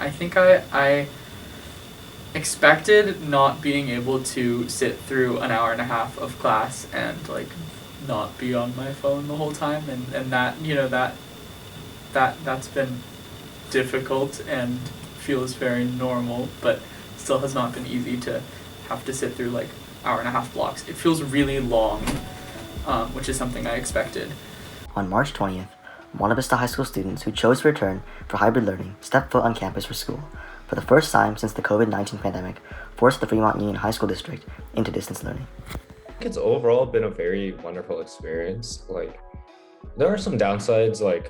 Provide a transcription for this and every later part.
I think I expected not being able to sit through an hour and a half of class and like not be on my phone the whole time, and that that's been difficult and feels very normal, but still has not been easy to have to sit through like hour and a half blocks. It feels really long, which is something I expected. On March 20th, Buena Vista High School students who chose to return for hybrid learning stepped foot on campus for school, for the first time since the COVID-19 pandemic forced the Fremont Union High School District into distance learning. It's overall been a very wonderful experience. Like, there are some downsides, like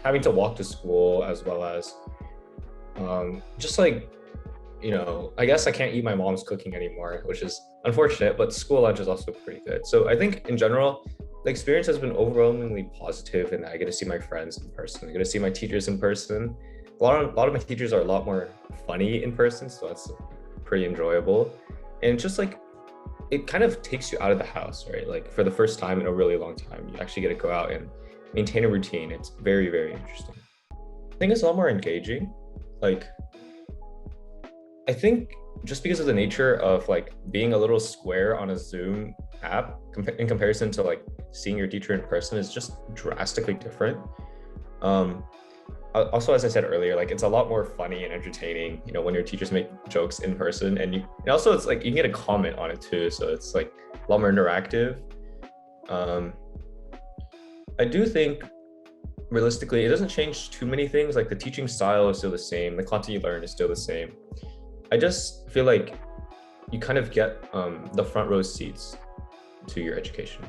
having to walk to school, as well as just like, I guess I can't eat my mom's cooking anymore, which is unfortunate, but school lunch is also pretty good. So I think in general, the experience has been overwhelmingly positive in that I get to see my friends in person. I get to see my teachers in person. A lot of my teachers are a lot more funny in person, so that's pretty enjoyable. And just like, it kind of takes you out of the house, right? Like, for the first time in a really long time, you actually get to go out and maintain a routine. It's very, very interesting. I think it's a lot more engaging. Like, I think just because of the nature of like being a little square on a Zoom app in comparison to like seeing your teacher in person is just drastically different. Also, as I said earlier, like, it's a lot more funny and entertaining, when your teachers make jokes in person, and also it's like you can get a comment on it too, so it's like a lot more interactive. I do think realistically it doesn't change too many things. Like, the teaching style is still the same, the content you learn is still the same. I just feel like you kind of get the front row seats to your education.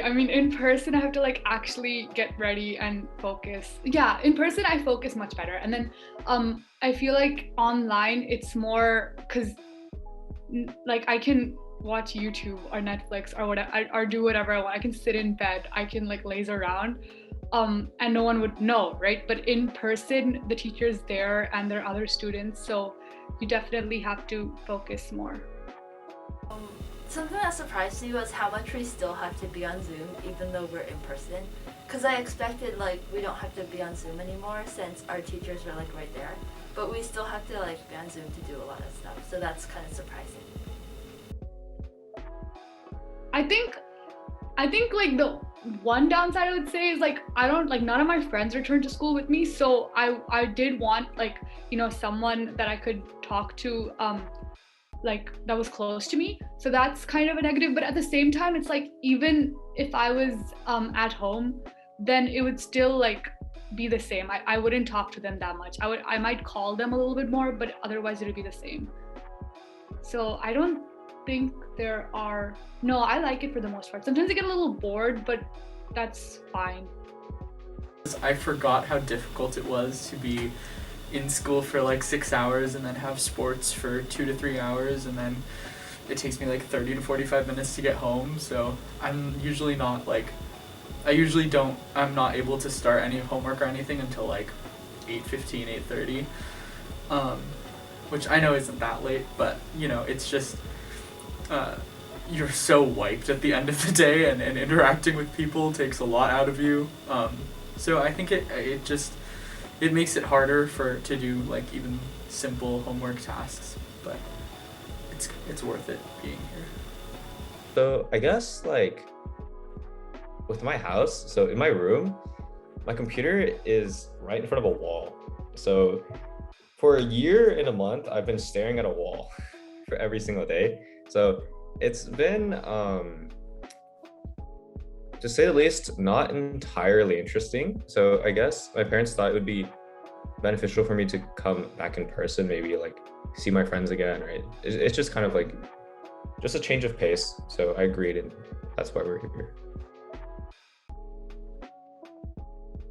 I mean, in person, I have to like actually get ready and focus. Yeah, in person, I focus much better. And then I feel like online, it's more because like I can watch YouTube or Netflix or whatever, or do whatever I want. I can sit in bed, I can like laze around, and no one would know, right? But in person, the teacher's there and there are other students, so you definitely have to focus more. Something that surprised me was how much we still have to be on Zoom even though we're in person. Because I expected like we don't have to be on Zoom anymore since our teachers are like right there. But we still have to like be on Zoom to do a lot of stuff. So that's kind of surprising. I think like the one downside I would say is like none of my friends returned to school with me. So I did want like, someone that I could talk to like that was close to me, so that's kind of a negative. But at the same time, it's like even if I was at home, then it would still like be the same. I wouldn't talk to them that much. I might call them a little bit more, but otherwise it would be the same. So I don't think I like it for the most part. Sometimes I get a little bored, but that's fine. I forgot how difficult it was to be in school for like 6 hours and then have sports for 2 to 3 hours, and then it takes me like 30 to 45 minutes to get home. So I'm not able to start any homework or anything until like 8:15, 8:30, which I know isn't that late, but it's just you're so wiped at the end of the day, and interacting with people takes a lot out of you. So I think it makes it harder to do like even simple homework tasks, but it's worth it being here. So I guess like with my house, so in my room, my computer is right in front of a wall. So for a year and a month, I've been staring at a wall for every single day. So it's been, to say the least, not entirely interesting. So I guess my parents thought it would be beneficial for me to come back in person, maybe like see my friends again, right? It's just kind of like just a change of pace. So I agreed, and that's why we're here.